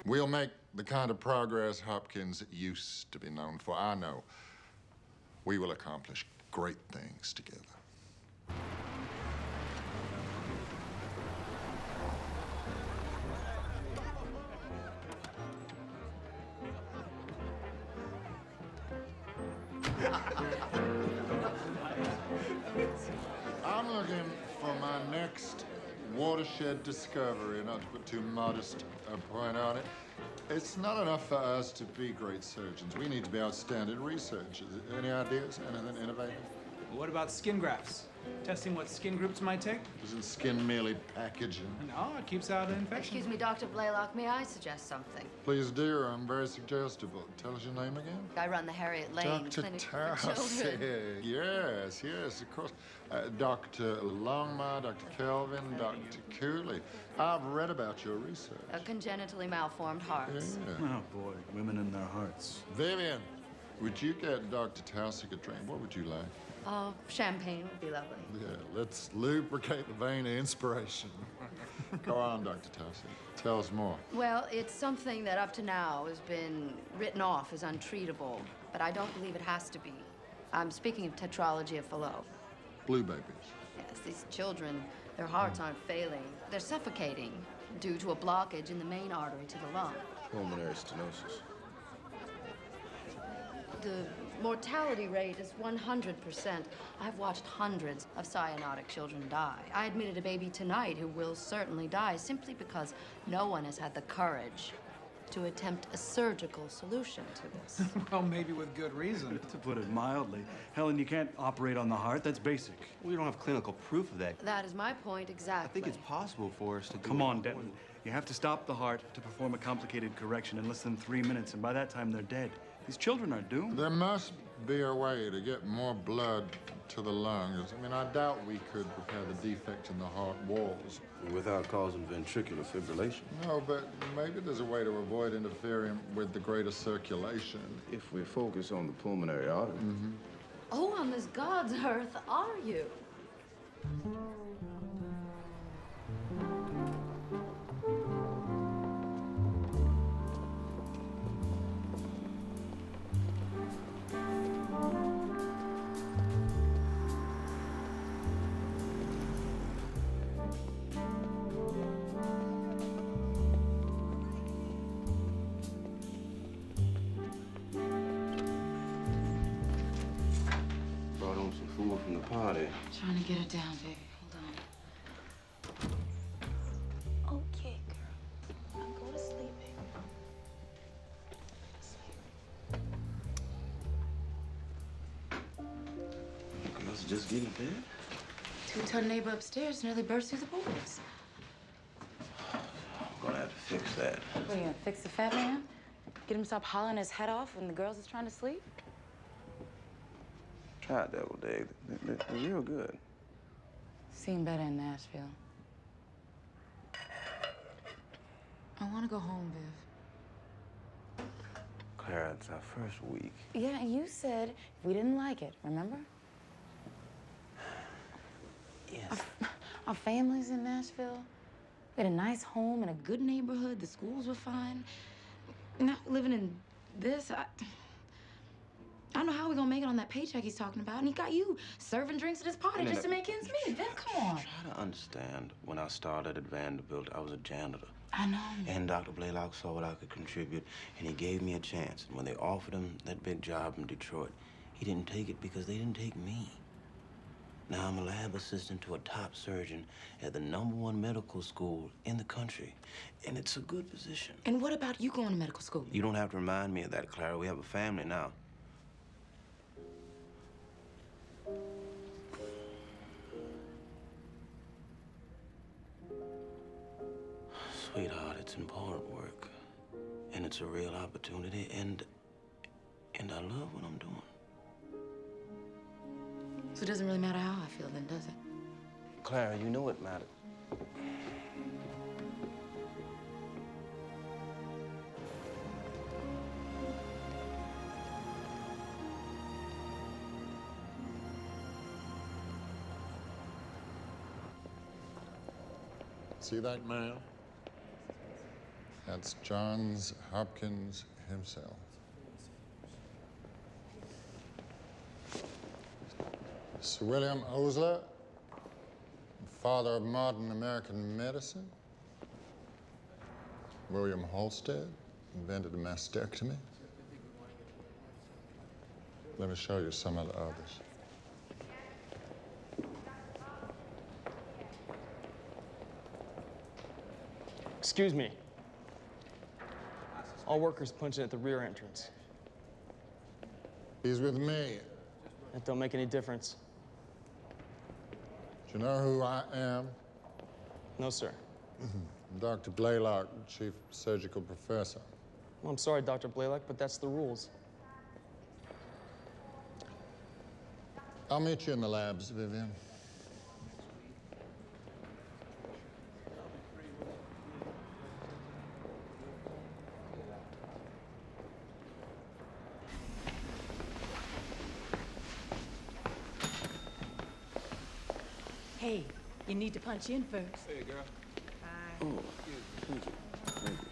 We'll make the kind of progress Hopkins used to be known for. I know we will accomplish great things together. I'm looking for my next watershed discovery, not to put too modest a point on it. It's not enough for us to be great surgeons. We need to be outstanding researchers. Any ideas? Anything innovative? What about skin grafts? Testing what skin groups might take? Isn't skin merely packaging? No, it keeps out infection. Excuse me, Dr. Blalock, may I suggest something? Please, dear, I'm very suggestible. Tell us your name again. I run the Harriet Lane Dr. Clinic for Children. Yes, yes, of course. Dr. Longmire, Dr. Kelvin, Dr. Cooley. I've read about your research. Congenitally malformed hearts. Yeah. Oh, boy, women and their hearts. Vivien, would you get Dr. Taussig a drink? What would you like? Champagne would be lovely. Yeah, let's lubricate the vein of inspiration. Go on, Dr. Taussig. Tell us more. Well, it's something that up to now has been written off as untreatable, but I don't believe it has to be. I'm speaking of Tetralogy of Fallot. Blue babies. Yes, these children, their hearts aren't failing. They're suffocating due to a blockage in the main artery to the lung. Pulmonary stenosis. The mortality rate is 100%. I've watched hundreds of cyanotic children die. I admitted a baby tonight who will certainly die simply because no one has had the courage to attempt a surgical solution to this. Well, maybe with good reason. To put it mildly, Helen, you can't operate on the heart. That's basic. We don't have clinical proof of that. That is my point exactly. I think it's possible for us to do Come it. on, Denton. You have to stop the heart to perform a complicated correction in less than 3 minutes, and by that time, they're dead. These children are doomed. There must be a way to get more blood to the lungs. I mean, I doubt we could repair the defect in the heart walls. Without causing ventricular fibrillation. No, but maybe there's a way to avoid interfering with the greater circulation. If we focus on the pulmonary artery. Oh, on this God's earth are you? Brought home some food from the party. Trying to get it down, baby. Hold on. Okay, girl. Now go to sleep, baby. Sleep. Girls are just getting fed. Two-ton neighbor upstairs nearly burst through the boards. I'm gonna have to fix that. What, are you gonna fix the fat man? Get him to stop hollering his head off when the girls is trying to sleep? Try it, Devil Dave. They're real good. Seen better in Nashville. I want to go home, Viv. Clara, it's our first week. Yeah, and you said if we didn't like it, remember? Yes. Our family's in Nashville. We had a nice home in a good neighborhood. The schools were fine. Not living in this, I don't know how we're gonna make it on that paycheck he's talking about. And he got you serving drinks at his party just to make ends meet. Viv, come on. Try to understand. When I started at Vanderbilt, I was a janitor. I know. And Dr. Blalock saw what I could contribute, and he gave me a chance. And when they offered him that big job in Detroit, he didn't take it because they didn't take me. Now I'm a lab assistant to a top surgeon at the #1 medical school in the country. And it's a good position. And what about you going to medical school? You don't have to remind me of that, Clara. We have a family now. Sweetheart, it's important work. And it's a real opportunity, and I love what I'm doing. So it doesn't really matter how I feel then, does it? Clara, you know it matters. See that man? Had That's Johns Hopkins himself. Sir William Osler, father of modern American medicine. William Halsted invented a mastectomy. Let me show you some of the others. Excuse me. All workers punching at the rear entrance. He's with me. That don't make any difference. Do you know who I am? No, sir. Dr. Blalock, chief surgical professor. Well, I'm sorry, Dr. Blalock, but that's the rules. I'll meet you in the labs, Vivien. Hey, you need to punch in first. Hey, girl. Oh, thank you. Thank you.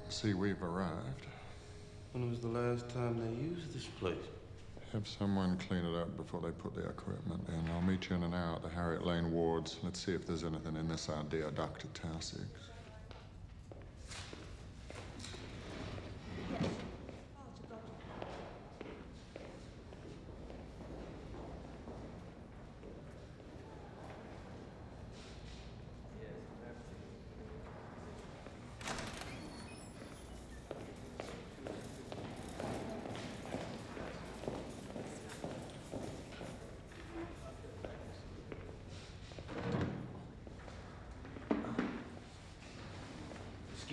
See, we've arrived. When was the last time they used this place? Have someone clean it up before they put the equipment in. I'll meet you in an hour at the Harriet Lane wards. Let's see if there's anything in this idea, Dr. Taussig.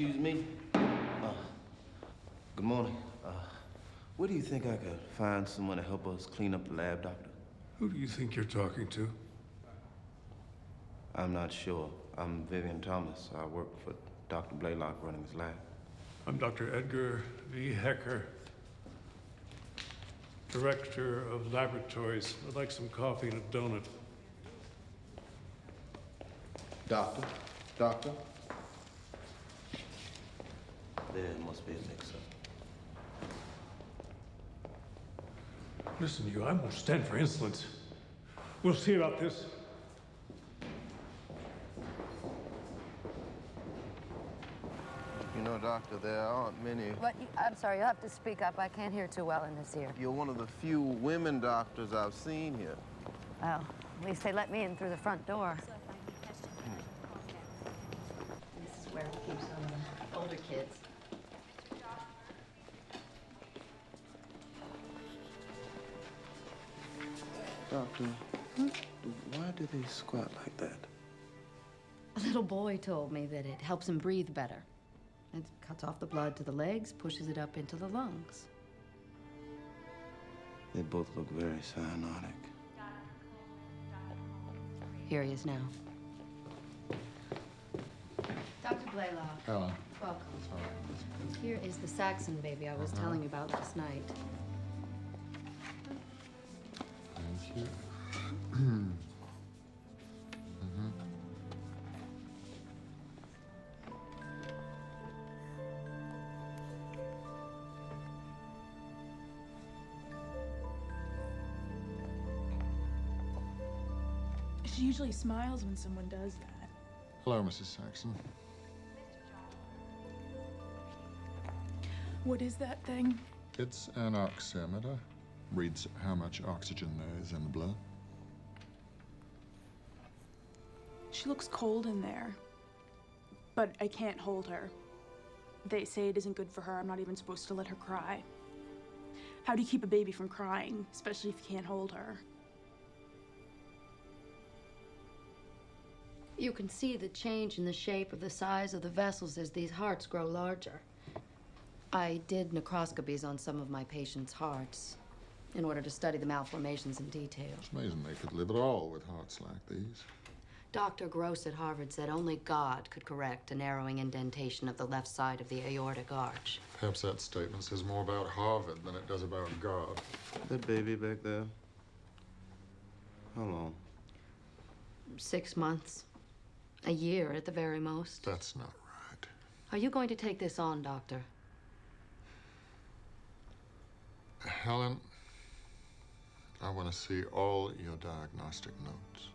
Excuse me? Good morning. Where do you think I could find someone to help us clean up the lab, doctor? Who do you think you're talking to? I'm not sure. I'm Vivien Thomas. I work for Dr. Blalock running his lab. I'm Dr. Edgar V. Hecker, Director of Laboratories. I'd like some coffee and a donut. Doctor? Doctor? There must be a mix-up. Listen, you, I won't stand for insolence. We'll see about this. You know, Doctor, there aren't many. What? I'm sorry, you'll have to speak up. I can't hear too well in this ear. You're one of the few women doctors I've seen here. Well, at least they let me in through the front door. This is where we keep some older kids. Doctor, why do they squat like that? A little boy told me that it helps him breathe better. It cuts off the blood to the legs, pushes it up into the lungs. They both look very cyanotic. Here he is now. Dr. Blalock. Helen. Welcome. Sorry. Here is the Saxon baby I was telling you about last night. Thank you. She usually smiles when someone does that. Hello, Mrs. Saxon. What is that thing? It's an oximeter. Reads how much oxygen there is in the blood. She looks cold in there. But I can't hold her. They say it isn't good for her. I'm not even supposed to let her cry. How do you keep a baby from crying, especially if you can't hold her? You can see the change in the shape of the size of the vessels as these hearts grow larger. I did necroscopies on some of my patients' hearts in order to study the malformations in detail. It's amazing they could live at all with hearts like these. Dr. Gross at Harvard said only God could correct a narrowing indentation of the left side of the aortic arch. Perhaps that statement says more about Harvard than it does about God. That baby back there, how long? 6 months. A year at the very most. That's not right. Are you going to take this on, Doctor? Helen, I want to see all your diagnostic notes.